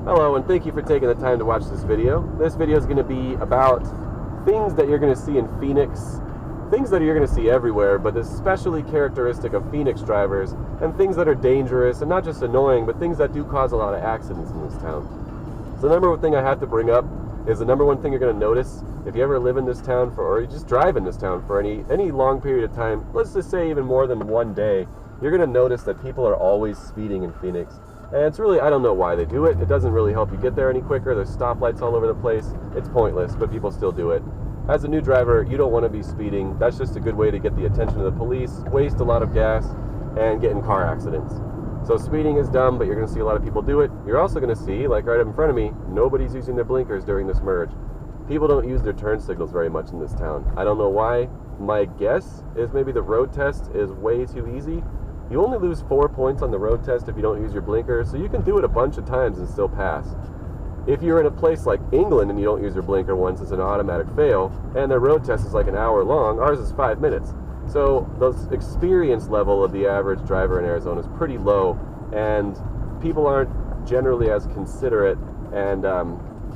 Hello, and thank you for taking the time to watch this video. This video is going to be about things that you're going to see in Phoenix, things that you're going to see everywhere, but especially characteristic of Phoenix drivers, and things that are dangerous, and not just annoying, but things that do cause a lot of accidents in this town. So the number one thing I have to bring up is the number one thing you're going to notice if you ever live in this town or you just drive in this town for any long period of time, let's just say even more than one day, you're going to notice that people are always speeding in Phoenix. And it's really, I don't know why they do it. It doesn't really help you get there any quicker. There's stoplights all over the place. It's pointless, but people still do it. As a new driver, you don't want to be speeding. That's just a good way to get the attention of the police, waste a lot of gas, and get in car accidents. So speeding is dumb, but you're going to see a lot of people do it. You're also going to see, like right up in front of me, nobody's using their blinkers during this merge. People don't use their turn signals very much in this town. I don't know why. My guess is maybe the road test is way too easy. You only lose 4 points on the road test if you don't use your blinker, so you can do it a bunch of times and still pass. If you're in a place like England and you don't use your blinker once, it's an automatic fail, and their road test is like an hour long. Ours is 5 minutes. So the experience level of the average driver in Arizona is pretty low, and people aren't generally as considerate and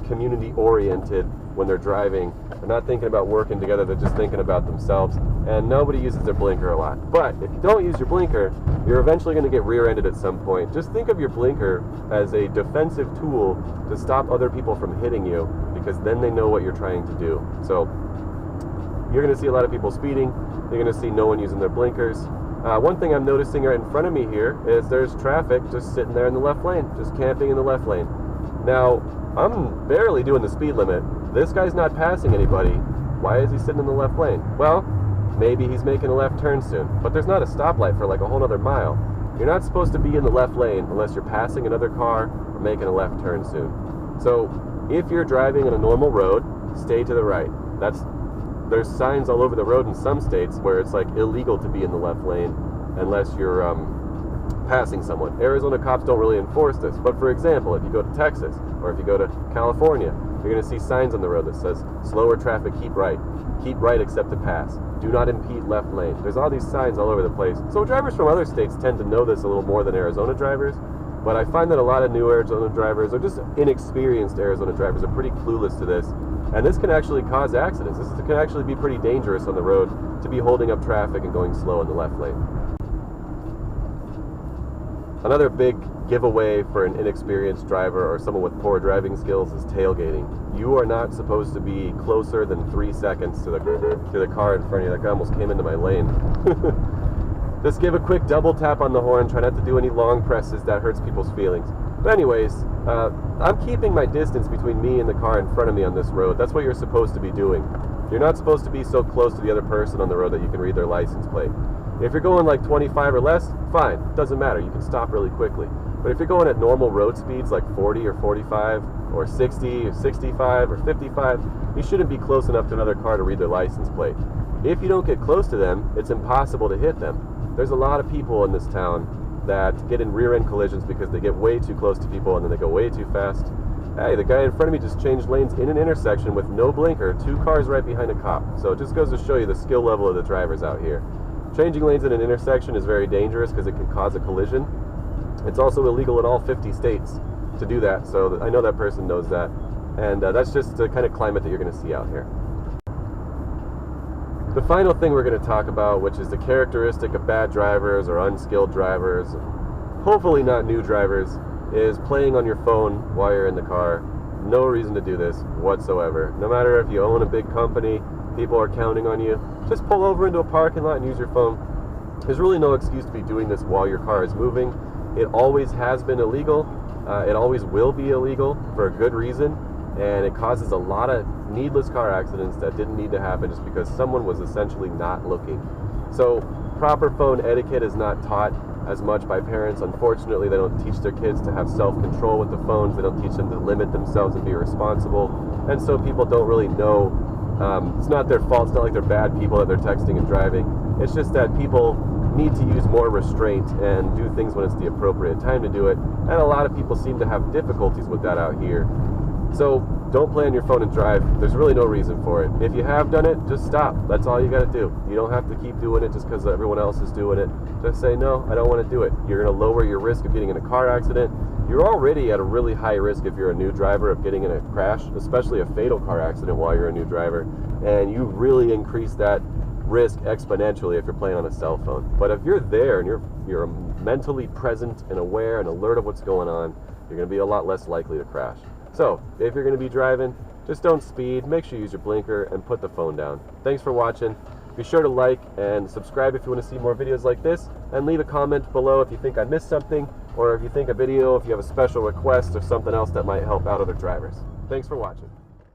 community-oriented when they're driving. They're not thinking about working together, they're just thinking about themselves, and nobody uses their blinker a lot. But if you don't use your blinker, you're eventually going to get rear-ended at some point. Just think of your blinker as a defensive tool to stop other people from hitting you, because then they know what you're trying to do. So you're going to see a lot of people speeding. You're going to see no one using their blinkers. One thing I'm noticing right in front of me here is there's traffic just sitting there in the left lane, just camping in the left lane. Now, I'm barely doing the speed limit. This guy's not passing anybody. Why is he sitting in the left lane? Well, maybe he's making a left turn soon, but there's not a stoplight for like a whole other mile. You're not supposed to be in the left lane unless you're passing another car or making a left turn soon. So if you're driving on a normal road, stay to the right. There's signs all over the road in some states where it's like illegal to be in the left lane unless you're passing someone. Arizona cops don't really enforce this, but for example, if you go to Texas or if you go to California, you're going to see signs on the road that says slower traffic, keep right except to pass, do not impede left lane. There's all these signs all over the place. So drivers from other states tend to know this a little more than Arizona drivers, but I find that a lot of new Arizona drivers, or just inexperienced Arizona drivers, are pretty clueless to this, and this can actually cause accidents. This can actually be pretty dangerous on the road to be holding up traffic and going slow in the left lane. Another big giveaway for an inexperienced driver or someone with poor driving skills is tailgating. You are not supposed to be closer than 3 seconds to the car in front of you. That guy almost came into my lane. Just give a quick double tap on the horn. Try not to do any long presses. That hurts people's feelings. But anyways, I'm keeping my distance between me and the car in front of me on this road. That's what you're supposed to be doing. You're not supposed to be so close to the other person on the road that you can read their license plate. If you're going like 25 or less, fine, doesn't matter, you can stop really quickly. But if you're going at normal road speeds like 40 or 45 or 60 or 65 or 55, you shouldn't be close enough to another car to read their license plate. If you don't get close to them, it's impossible to hit them. There's a lot of people in this town that get in rear-end collisions because they get way too close to people and then they go way too fast. Hey, the guy in front of me just changed lanes in an intersection with no blinker, 2 cars right behind a cop. So it just goes to show you the skill level of the drivers out here. Changing lanes in an intersection is very dangerous because it can cause a collision. It's also illegal in all 50 states to do that, so I know that person knows that. And that's just the kind of climate that you're going to see out here. The final thing we're going to talk about, which is the characteristic of bad drivers or unskilled drivers, hopefully not new drivers, is playing on your phone while you're in the car. No reason to do this whatsoever. No matter if you own a big company, people are counting on you, just pull over into a parking lot and use your phone. There's really no excuse to be doing this while your car is moving. It always has been illegal. It always will be illegal for a good reason, and it causes a lot of needless car accidents that didn't need to happen just because someone was essentially not looking. So proper phone etiquette is not taught as much by parents. Unfortunately, they don't teach their kids to have self-control with the phones. They don't teach them to limit themselves and be responsible, and so people don't really know. It's not their fault. It's not like they're bad people that they're texting and driving. It's just that people need to use more restraint and do things when it's the appropriate time to do it, and a lot of people seem to have difficulties with that out here. So don't play on your phone and drive. There's really no reason for it. If you have done it, just stop. That's all you got to do. You don't have to keep doing it just because everyone else is doing it. Just say, no, I don't want to do it. You're going to lower your risk of getting in a car accident. You're already at a really high risk if you're a new driver of getting in a crash, especially a fatal car accident while you're a new driver. And you really increase that risk exponentially if you're playing on a cell phone. But if you're there and you're mentally present and aware and alert of what's going on, you're going to be a lot less likely to crash. So if you're going to be driving, just don't speed, make sure you use your blinker, and put the phone down. Thanks for watching. Be sure to like and subscribe if you want to see more videos like this, and leave a comment below if you think I missed something, or if you think a video, if you have a special request or something else that might help out other drivers. Thanks for watching.